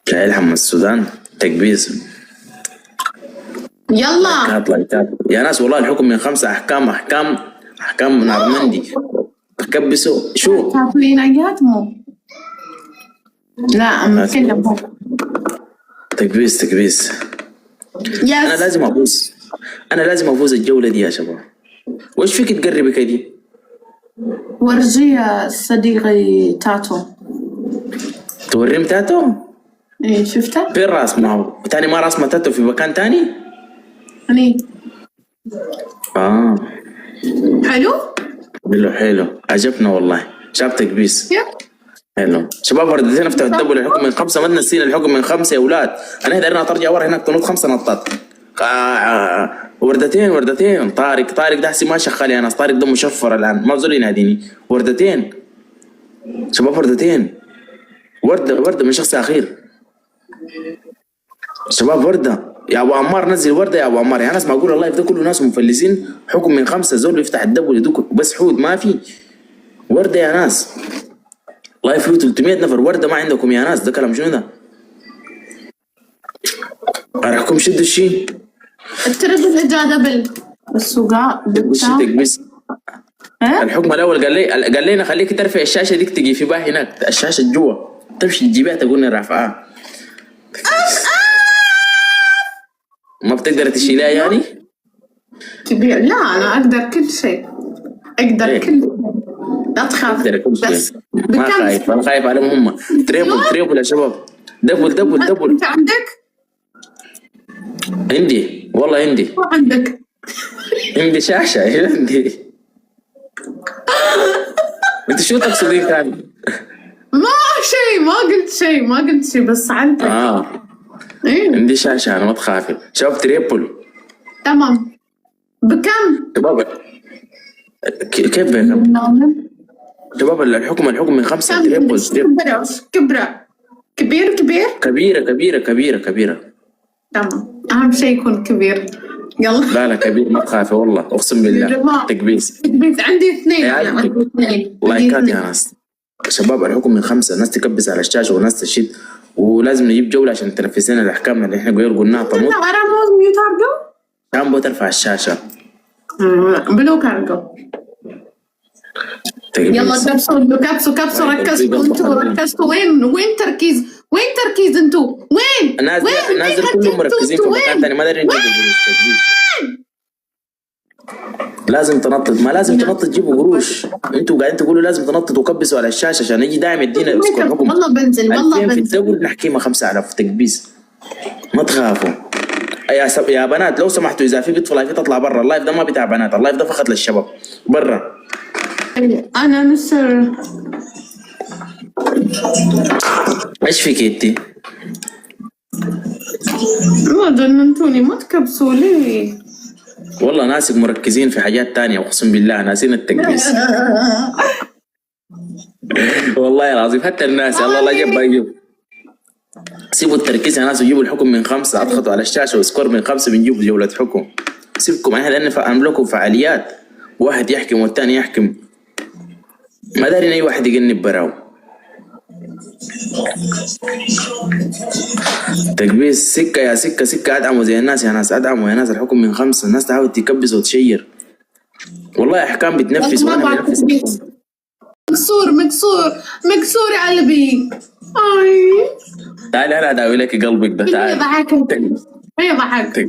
شايلها من السودان تكبيس. يلا لايكات يا ناس، والله الحكم من 5. احكام نارمندي تكبسوا شو تاكلينيات مو لا نتكلم. تكبيس. انا لازم افوز الجولة دي يا شباب. وش فيك تقربي كده؟ ورجيه صديقي تاتو. توريم تاتو؟ ايه شفته؟ فين راس؟ ما هو تاني ما راس ما تاتو في مكان تاني؟ هني. حلو عجبنا والله. شاب تكبيس حلو. شباب وردتين افتحوا الدبل. الحكم من 5. ما تنسينا الحكم من 5 يا اولاد. انا هدرنا ترجع ورا هناك تنط 5 نطات. وردتين. طارق ده حسي ما شغال يا ناس. طارق ده مشفر الان ما زول يناديني. وردتين شباب، وردتين. ورده من شخص اخير شباب. ورده يا ابو عمار، نزل ورده يا ابو عمار يا ناس. ما اقول اللايف ده كله ناس مفلسين. حكم من 5 زول يفتح الدبل يدوك بس حود ما في ورده يا ناس. لايف فيه 300 نفر. ورده ما عندكم يا ناس. ده كلام شنو ده؟ ارحكم شدوا الشيء. التردد اجا دبل السوقاء بس الحكم الاول قال لنا خليك ترفع الشاشه ديك تجي في باه هناك. الشاشه جوا تمشي تجيبها تقولنا رافعها. ما بتقدر تشيلها يعني؟ كبير. لا انا اقدر كل شيء. اقدر كل شيء. لا تخاف. بس ما خايف. انا خايف عليهم هم. تريبل يا شباب. دبل. انت عندك؟ عندي والله عندي. ما عندك؟ عندي شاشه. عندي. انت شو تقصدين كان؟ ما قلت شيء بس عندك. ايه عندي شاشه انا ما تخافي. شباب تريبل تمام. بكم؟ شباب كيف بكم؟ شباب الحكم من 5. تريبل. كبيرة. تمام. اهم شيء يكون كبير. يلا. لا كبير ما تخافي والله اقسم بالله. تكبيس عندي 2. لايكات يا ناس. شباب الحكم من 5. الناس تكبس على الشاشه وناس تشد. ولازم نجيب جوله عشان تنفذنا الاحكام اللي احنا قلناها. طموط كامبو ترفع الشاشه. بلو كارجو. يلا كبسوا ركزتوا. وين تركيز انتوا؟ وين نازل كلهم مركزين في مكان ثاني. ما دارين نجيبوا قروش. لازم تنطط. ما لازم تنطط تجيبوا قروش. انتوا قاعدين تقولوا لازم تنطط وكبسوا على الشاشه عشان يجي داعم يدينا اسكور حكم. والله بنزل في الدوري نحكيها 5000 تكبيس. ما تخافوا يا بنات. لو سمحتوا اذا في بنت في لايف تطلع برا. اللايف ده ما بتاع بنات. اللايف ده فقط للشباب. برا. انا نسر. ايش فيك انتي؟ ما جننتوني. ما تكبسوا ليه؟ والله ناسك مركزين في حاجات تانية اقسم بالله. ناسين التكبيس. والله العظيم حتى الناس الله يجيب. سيبوا التركيز يا ناس وجيبوا الحكم من 5. اضغطوا على الشاشه وسكور من 5 بنجيبوا جوله حكم. سيبكم احنا نعمل لكم فعاليات. واحد يحكم والثاني يحكم. ما دارين اي واحد يجنب براو. تكبيس سكه يا سكه. ادعموا زي الناس يا ناس. ادعموا يا ناس. الحكم من 5. الناس تحاول تكبس وتشير. والله احكام بتنفس وانا بنفس. مكسور قلبي. تعالي انا اداوي لك قلبك ده. تعالي. هي ضحك.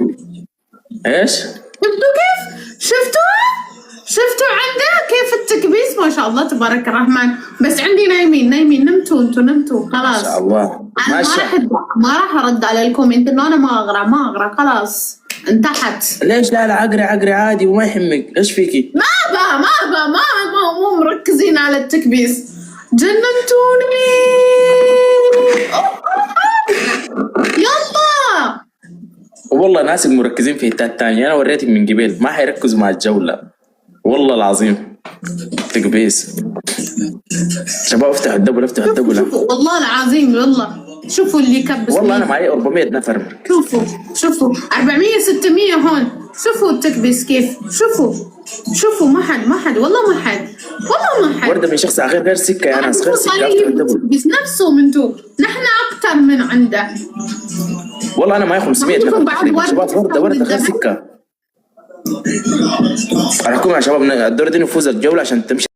ايش؟ شفتوا كيف؟ شفتوا عنده كيف التكبيس؟ ما شاء الله تبارك الرحمن. بس عندي نايمين. نمتوا خلاص. ما شاء الله. ما راح ارد على الكومنت انه انا ما اقرا خلاص انتحت. ليش؟ لا اقري عادي وما يهمك. ايش فيكي؟ ما مو مركزين على التكبيس. جننتوني. يلا والله ناس مركزين في التات تانية. انا وريتك من قبل ما حيركزوا مع الجولة والله العظيم. تكبيس شباب. افتحوا الدبل. والله العظيم والله. شوفوا اللي يكبس. والله انا معي 400 نفر. شوفوا 400 600 هون. شوفوا التكبيس كيف. شوفوا ما حد والله ما حد. ورده من شخص غير سكه يا ناس. غير سكه. بس نفسهم انتوا. نحن اكثر من عنده. والله انا معي 500 عندكم بعد ورد شباب. ورده خير سكه. الحكومه يا شباب الدور دي نفوذ الجوله عشان تمشي